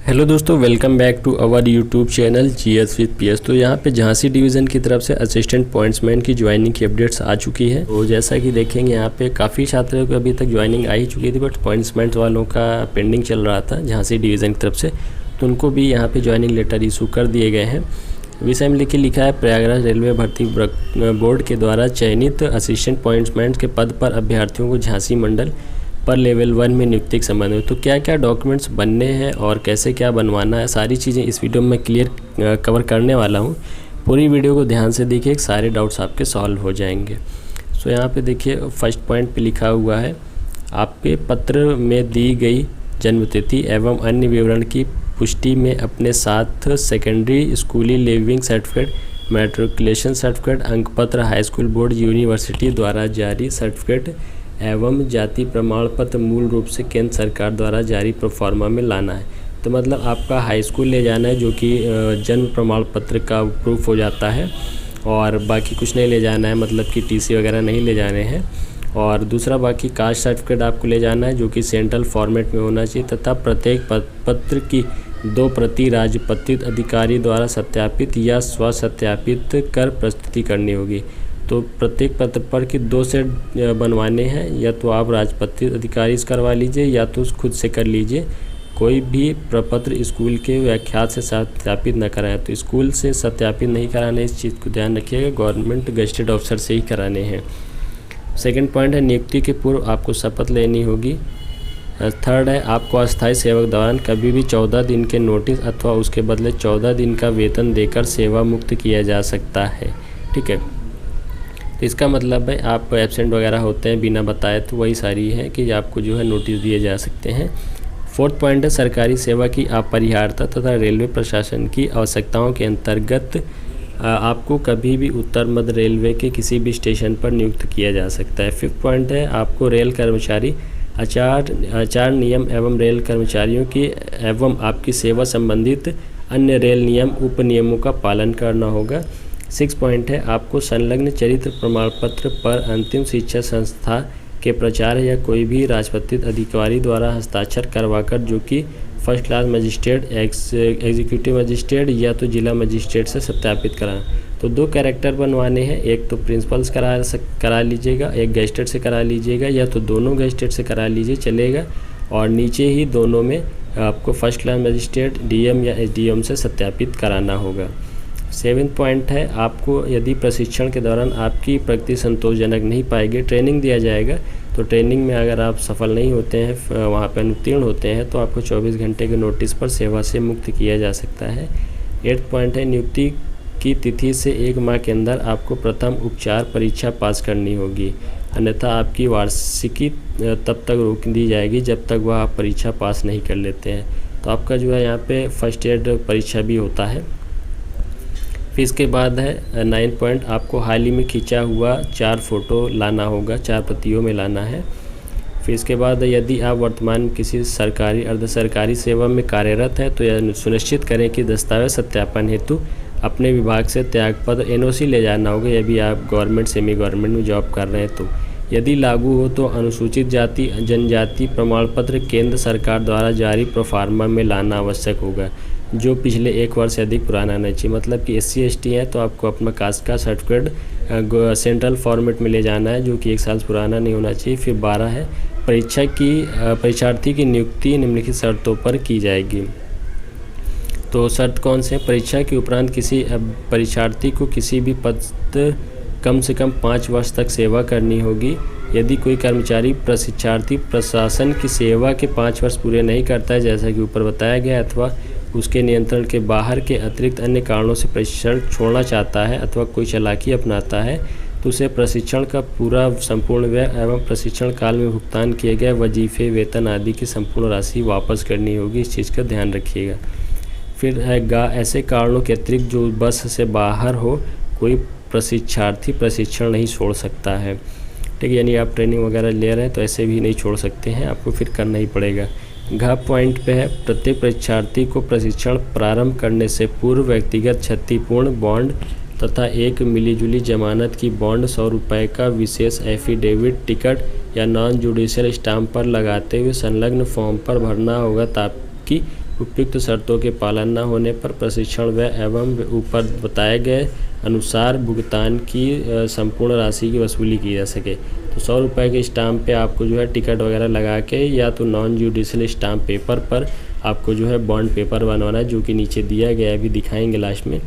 Hello दोस्तों, welcome back to our YouTube channel GS with PS. तो यहाँ पे झांसी डिवीज़न की तरफ से असिस्टेंट पॉइंट्समैन की ज्वाइनिंग की अपडेट्स आ चुकी है। तो जैसा कि देखेंगे यहाँ पे काफ़ी छात्रों को अभी तक ज्वाइनिंग आ ही चुकी थी, बट पॉइंट्समैन वालों का पेंडिंग चल रहा था झांसी डिवीज़न की तरफ से, तो उनको भी यहाँ पर ज्वाइनिंग लेटर इशू कर दिए गए हैं। विषय में लिखा है, प्रयागराज रेलवे भर्ती बोर्ड के द्वारा चयनित असिस्टेंट पॉइंट्समैन के पद पर अभ्यर्थियों को झांसी मंडल पर लेवल 1 में नियुक्ति के संबंध में तो क्या क्या डॉक्यूमेंट्स बनने हैं और कैसे क्या बनवाना है, सारी चीज़ें इस वीडियो में क्लियर कवर करने वाला हूं। पूरी वीडियो को ध्यान से देखिए, सारे डाउट्स आपके सॉल्व हो जाएंगे। सो यहाँ पे देखिए, फर्स्ट पॉइंट पे लिखा हुआ है, आपके पत्र में दी गई जन्मतिथि एवं अन्य विवरण की पुष्टि में अपने साथ सेकेंडरी स्कूली लिविंग सर्टिफिकेट, मैट्रिकुलेशन सर्टिफिकेट, अंकपत्र, हाई स्कूल बोर्ड, यूनिवर्सिटी द्वारा जारी सर्टिफिकेट एवं जाति प्रमाण पत्र मूल रूप से केंद्र सरकार द्वारा जारी प्रोफार्मा में लाना है। तो मतलब आपका हाई स्कूल ले जाना है, जो कि जन्म प्रमाण पत्र का प्रूफ हो जाता है, और बाकी कुछ नहीं ले जाना है, मतलब कि टीसी वगैरह नहीं ले जाने हैं। और दूसरा, बाकी कास्ट सर्टिफिकेट आपको ले जाना है, जो कि सेंट्रल फॉर्मेट में होना चाहिए, तथा प्रत्येक पत्र की 2 प्रति राजपत्रित अधिकारी द्वारा सत्यापित या स्वसत्यापित कर प्रस्तुति करनी होगी। तो प्रत्येक पत्र पर की 2 सेट बनवाने हैं, या तो आप राजपत्रित अधिकारी से करवा लीजिए या तो खुद से कर लीजिए। कोई भी प्रपत्र स्कूल के व्याख्यात से सत्यापित न कराएं। तो स्कूल से सत्यापित नहीं कराने, इस चीज़ को ध्यान रखिएगा, गवर्नमेंट गजेटेड ऑफिसर से ही कराने हैं। सेकंड पॉइंट है, नियुक्ति के पूर्व आपको शपथ लेनी होगी। थर्ड है, आपको अस्थायी सेवा के दौरान कभी भी 14 दिन के नोटिस अथवा उसके बदले 14 दिन का वेतन देकर सेवा मुक्त किया जा सकता है। ठीक है, तो इसका मतलब है आप एब्सेंट वगैरह होते हैं बिना बताए, तो वही सारी है कि आपको जो है नोटिस दिए जा सकते हैं। फोर्थ पॉइंट है, सरकारी सेवा की अपरिहार्यता तथा रेलवे प्रशासन की आवश्यकताओं के अंतर्गत आपको कभी भी उत्तर मध्य रेलवे के किसी भी स्टेशन पर नियुक्त किया जा सकता है। फिफ्थ पॉइंट है, आपको रेल कर्मचारी आचार नियम एवं रेल कर्मचारियों की एवं आपकी सेवा संबंधित अन्य रेल नियम उपनियमों का पालन करना होगा। 6 पॉइंट है, आपको संलग्न चरित्र प्रमाण पत्र पर अंतिम शिक्षा संस्था के प्राचार्य या कोई भी राजपत्रित अधिकारी द्वारा हस्ताक्षर करवाकर, जो कि first class magistrate, executive magistrate या तो जिला मजिस्ट्रेट से सत्यापित कराना। तो 2 कैरेक्टर बनवाने हैं, एक तो प्रिंसिपल से करा लीजिएगा, एक गेस्टेड से करा लीजिएगा, या तो दोनों गेस्टेड से करा लीजिए चलेगा। और नीचे ही दोनों में आपको फर्स्ट क्लास मजिस्ट्रेट, डीएम या एसडीएम से सत्यापित कराना होगा। 7 पॉइंट है, आपको यदि प्रशिक्षण के दौरान आपकी प्रगति संतोषजनक नहीं पाएगी, ट्रेनिंग दिया जाएगा, तो ट्रेनिंग में अगर आप सफल नहीं होते हैं, वहाँ पर अनुत्तीर्ण होते हैं, तो आपको 24 घंटे के नोटिस पर सेवा से मुक्त किया जा सकता है। 8 पॉइंट है, नियुक्ति की तिथि से 1 माह के अंदर आपको प्रथम उपचार परीक्षा पास करनी होगी, अन्यथा आपकी वार्षिकी तब तक रोक दी जाएगी जब तक वह आप परीक्षा पास नहीं कर लेते हैं। तो आपका जो है यहाँ पे फर्स्ट एड परीक्षा भी होता है। फिर इसके बाद है 9 पॉइंट, आपको हाल ही में खींचा हुआ 4 फ़ोटो लाना होगा, 4 प्रतियों में लाना है। फिर इसके बाद यदि आप वर्तमान में किसी सरकारी अर्ध सरकारी सेवा में कार्यरत हैं, तो यह सुनिश्चित करें कि दस्तावेज सत्यापन हेतु अपने विभाग से त्यागपत्र एनओसी ले जाना होगा, यदि आप गवर्नमेंट सेमी गवर्नमेंट में जॉब कर रहे हैं तो। यदि लागू हो तो अनुसूचित जाति जनजाति प्रमाण पत्र केंद्र सरकार द्वारा जारी प्रोफार्मा में लाना आवश्यक होगा, जो पिछले 1 वर्ष से अधिक पुराना नहीं चाहिए। मतलब कि SC ST है तो आपको अपना कास्ट का सर्टिफिकेट सेंट्रल फॉर्मेट में ले जाना है, जो कि 1 साल पुराना नहीं होना चाहिए। फिर 12 है, परीक्षार्थी की नियुक्ति निम्नलिखित शर्तों पर की जाएगी। तो शर्त कौन से हैं? परीक्षा के उपरांत किसी परीक्षार्थी को किसी भी पद कम से कम 5 वर्ष तक सेवा करनी होगी। यदि कोई कर्मचारी प्रशिक्षार्थी प्रशासन की सेवा के 5 वर्ष पूरे नहीं करता है, जैसा कि ऊपर बताया गया, अथवा उसके नियंत्रण के बाहर के अतिरिक्त अन्य कारणों से प्रशिक्षण छोड़ना चाहता है अथवा कोई चालाकी अपनाता है, तो उसे प्रशिक्षण का पूरा संपूर्ण व्यय एवं प्रशिक्षण काल में भुगतान किए गए वजीफे, वेतन आदि की संपूर्ण राशि वापस करनी होगी। इस चीज़ का ध्यान रखिएगा। फिर है ऐसे कारणों के अतिरिक्त जो बस से बाहर हो, कोई प्रशिक्षार्थी प्रशिक्षण नहीं छोड़ सकता है। ठीक है, यानी आप ट्रेनिंग वगैरह ले रहे हैं तो ऐसे भी नहीं छोड़ सकते हैं, आपको फिर करना ही पड़ेगा। घ पॉइंट पे है, प्रत्येक परीक्षार्थी को प्रशिक्षण प्रारंभ करने से पूर्व व्यक्तिगत क्षतिपूर्ण बॉन्ड तथा एक मिलीजुली जमानत की बॉन्ड 100 रुपये का विशेष एफिडेविट टिकट या नॉन जुडिशियल स्टाम्प पर लगाते हुए संलग्न फॉर्म पर भरना होगा, ताकि उपयुक्त शर्तों के पालन न होने पर प्रशिक्षण व्यय एवं ऊपर बताए गए अनुसार भुगतान की संपूर्ण राशि की वसूली की जा सके। तो 100 रुपये के स्टाम्प पे आपको जो है टिकट वगैरह लगा के या तो नॉन जुडिशियल स्टाम्प पेपर पर आपको जो है बॉन्ड पेपर बनवाना है, जो कि नीचे दिया गया है, अभी दिखाएंगे लास्ट में।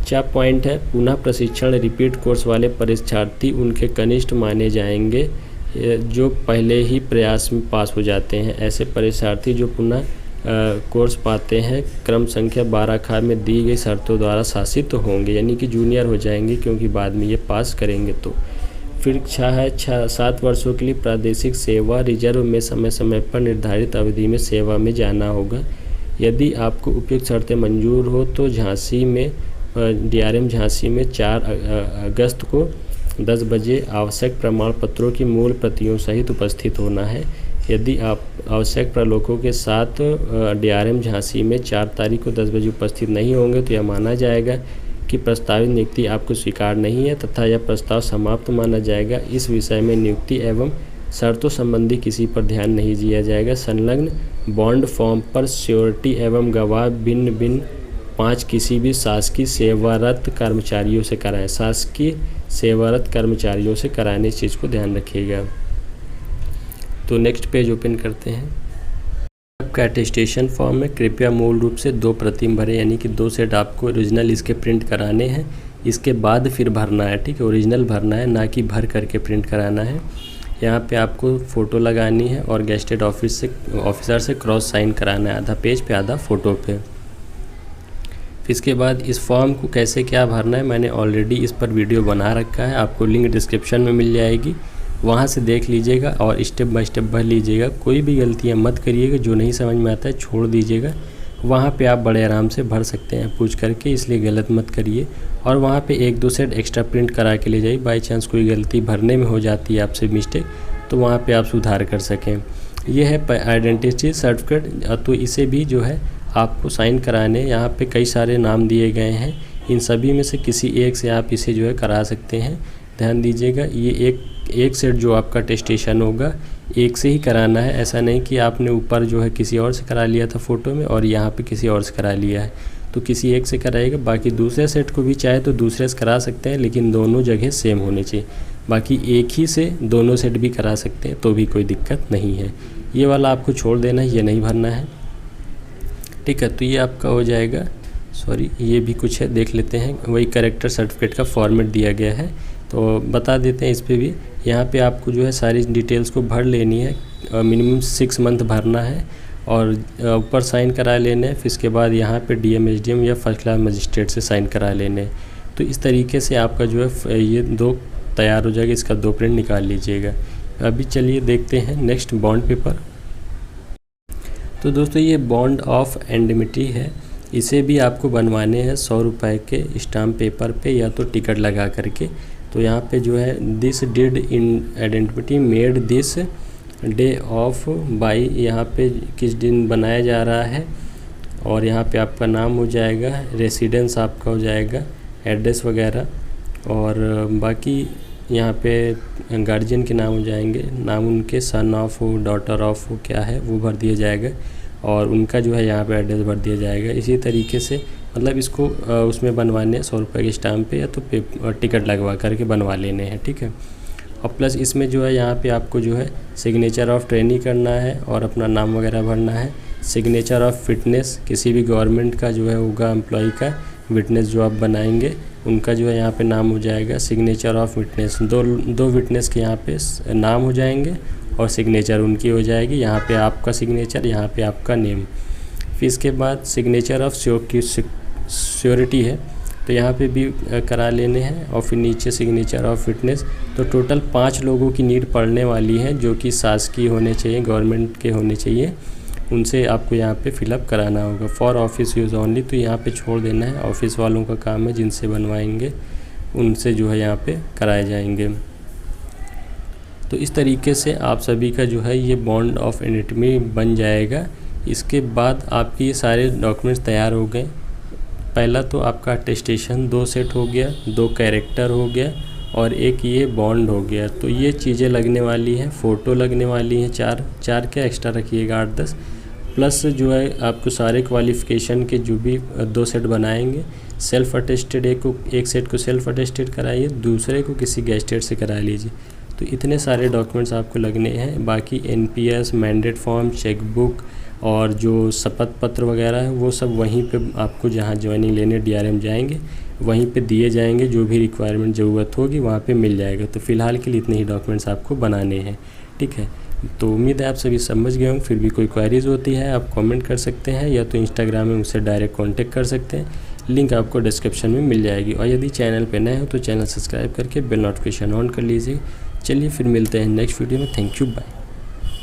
4 पॉइंट है, पुनः प्रशिक्षण रिपीट कोर्स वाले परीक्षार्थी उनके कनिष्ठ माने जाएंगे जो पहले ही प्रयास में पास हो जाते हैं। ऐसे परीक्षार्थी जो पुनः कोर्स पाते हैं क्रम संख्या 12 खा में दी गई शर्तों द्वारा शासित होंगे, यानी कि जूनियर हो जाएंगे क्योंकि बाद में ये पास करेंगे। तो फिर 7 वर्षों के लिए प्रादेशिक सेवा रिजर्व में समय समय पर निर्धारित अवधि में सेवा में जाना होगा। यदि आपको उपयुक्त शर्तें मंजूर हो तो झांसी में DRM झांसी में 4 अगस्त को 10 बजे आवश्यक प्रमाण पत्रों की मूल प्रतियों सहित उपस्थित होना है। यदि आप आवश्यक प्रलोकों के साथ DRM झांसी में 4 तारीख को 10 बजे उपस्थित नहीं होंगे तो यह माना जाएगा कि प्रस्तावित नियुक्ति आपको स्वीकार नहीं है तथा यह प्रस्ताव समाप्त माना जाएगा। इस विषय में नियुक्ति एवं शर्तों संबंधी किसी पर ध्यान नहीं दिया जाएगा। संलग्न बॉन्ड फॉर्म पर श्योरिटी एवं गवाह भिन्न भिन्न 5 किसी भी शासकीय सेवारत कर्मचारियों से कराएं। शासकीय सेवारत कर्मचारियों से कराने इस चीज़ को ध्यान रखिएगा। तो नेक्स्ट पेज ओपन करते हैं। आपका अटेस्टेशन फॉर्म में कृपया मूल रूप से 2 प्रति भरें, यानी कि 2 सेट आपको ओरिजिनल इसके प्रिंट कराने हैं, इसके बाद फिर भरना है। ठीक है, ओरिजिनल भरना है, ना कि भर करके प्रिंट कराना है। यहाँ पे आपको फ़ोटो लगानी है और गेस्टेड ऑफिसर से क्रॉस साइन कराना है, आधा पेज पे आधा फ़ोटो पे। इसके बाद इस फॉर्म को कैसे क्या भरना है मैंने ऑलरेडी इस पर वीडियो बना रखा है, आपको लिंक डिस्क्रिप्शन में मिल जाएगी, वहाँ से देख लीजिएगा और स्टेप बाय स्टेप भर लीजिएगा। कोई भी गलतियाँ मत करिएगा, जो नहीं समझ में आता है छोड़ दीजिएगा। वहाँ पे आप बड़े आराम से भर सकते हैं पूछ करके, इसलिए गलत मत करिए। और वहाँ पे 1-2 सेट एक्स्ट्रा प्रिंट करा के ले जाइए, बाई चांस कोई गलती भरने में हो जाती है आपसे मिस्टेक, तो वहाँ पे आप सुधार कर सकें। ये है आइडेंटिटी सर्टिफिकेट, तो इसे भी जो है आपको साइन कराने, यहाँ पे कई सारे नाम दिए गए हैं, इन सभी में से किसी एक से आप इसे जो है करा सकते हैं। ध्यान दीजिएगा, ये एक सेट जो आपका अटेस्टेशन होगा एक से ही कराना है, ऐसा नहीं कि आपने ऊपर जो है किसी और से करा लिया था फ़ोटो में और यहाँ पे किसी और से करा लिया है। तो किसी एक से कराइएगा, बाकी दूसरे सेट को भी चाहे तो दूसरे से करा सकते हैं, लेकिन दोनों जगह सेम होनी चाहिए। बाकी एक ही से दोनों सेट भी करा सकते हैं तो भी कोई दिक्कत नहीं है। ये वाला आपको छोड़ देना है, ये नहीं भरना है। ठीक है, तो ये आपका हो जाएगा। सॉरी, ये भी कुछ है, देख लेते हैं। वही कैरेक्टर सर्टिफिकेट का फॉर्मेट दिया गया है, तो बता देते हैं इस पे भी। यहाँ पे आपको जो है सारी डिटेल्स को भर लेनी है, मिनिमम 6 मंथ भरना है और ऊपर साइन करा लेने हैं। फिर इसके बाद यहाँ पे DM SDM या फर्स्ट क्लास मजिस्ट्रेट से साइन करा लेने हैं। तो इस तरीके से आपका जो है ये 2 तैयार हो जाएगा, इसका 2 प्रिंट निकाल लीजिएगा। अभी चलिए देखते हैं नेक्स्ट बॉन्ड पेपर। तो दोस्तों ये बॉन्ड ऑफ इंडेमिटी है, इसे भी आपको बनवाने हैं 100 रुपये के स्टाम्प पेपर पे या तो टिकट लगा करके। तो यहाँ पे जो है this did in identity made this day of by, यहाँ पे किस दिन बनाया जा रहा है और यहाँ पे आपका नाम हो जाएगा, रेसिडेंस आपका हो जाएगा, एड्रेस वगैरह, और बाकी यहाँ पे गार्जियन के नाम हो जाएंगे, नाम उनके सन ऑफ हो, डॉटर ऑफ हो, क्या है वो भर दिया जाएगा और उनका जो है यहाँ पे एड्रेस भर दिया जाएगा। इसी तरीके से मतलब इसको उसमें बनवाने 100 रुपये के स्टाम्प पे या तो टिकट लगवा करके बनवा लेने हैं। ठीक है, और प्लस इसमें जो है यहाँ पे आपको जो है सिग्नेचर ऑफ ट्रेनिंग करना है और अपना नाम वगैरह भरना है। सिग्नेचर ऑफ फिटनेस, किसी भी गवर्नमेंट का जो है होगा एम्प्लॉय का विटनेस जो आप बनाएंगे उनका जो है यहाँ पे नाम हो जाएगा। सिग्नेचर ऑफ विटनेस, दो विटनेस के यहाँ पे नाम हो जाएंगे और सिग्नेचर उनकी हो जाएगी। यहाँ पे आपका सिग्नेचर, यहाँ पे आपका नेम। फिर इसके बाद सिग्नेचर ऑफ श्योरिटी है, तो यहाँ पे भी करा लेने हैं और फिर नीचे सिग्नेचर ऑफ फिटनेस। तो टोटल 5 लोगों की नीड पड़ने वाली है जो कि शासकीय होने चाहिए, गवर्नमेंट के होने चाहिए, उनसे आपको यहाँ पे फिलअप कराना होगा। फॉर ऑफिस यूज़ ओनली, तो यहाँ पे छोड़ देना है, ऑफिस वालों का काम है, जिनसे बनवाएंगे उनसे जो है यहाँ पे कराए जाएंगे। तो इस तरीके से आप सभी का जो है ये बॉन्ड ऑफ इंडेमिटी बन जाएगा। इसके बाद आपके ये सारे डॉक्यूमेंट्स तैयार हो गए। पहला तो आपका अटेस्टेशन 2 सेट हो गया, 2 कैरेक्टर हो गया और एक ये बॉन्ड हो गया। तो ये चीज़ें लगने वाली हैं, फ़ोटो लगने वाली हैं, 4 क्या एक्स्ट्रा रखिएगा, 8-10, प्लस जो है आपको सारे क्वालिफ़िकेशन के जो भी 2 सेट बनाएंगे, सेल्फ अटेस्टेड एक सेट को सेल्फ अटेस्टेड कराइए, दूसरे को किसी गेस्टेड से करा लीजिए। तो इतने सारे डॉक्यूमेंट्स आपको लगने हैं। बाकी NPS, मैंडेट फॉर्म, चेकबुक और जो शपथ पत्र वगैरह है वो सब वहीं पे आपको जहाँ ज्वाइनिंग लेने DRM जाएंगे वहीं पे दिए जाएंगे। जो भी रिक्वायरमेंट ज़रूरत होगी वहाँ पे मिल जाएगा। तो फ़िलहाल के लिए इतने ही डॉक्यूमेंट्स आपको बनाने हैं, ठीक है। तो उम्मीद है आप सभी समझ गए होंगे। फिर भी कोई क्वेरीज़ होती है आप कमेंट कर सकते हैं या तो इंस्टाग्राम में मुझसे डायरेक्ट कांटेक्ट कर सकते हैं, लिंक आपको डिस्क्रिप्शन में मिल जाएगी। और यदि चैनल पे नए हो तो चैनल सब्सक्राइब करके बेल नोटिफिकेशन ऑन कर लीजिए। चलिए फिर मिलते हैं नेक्स्ट वीडियो में। Thank you, bye.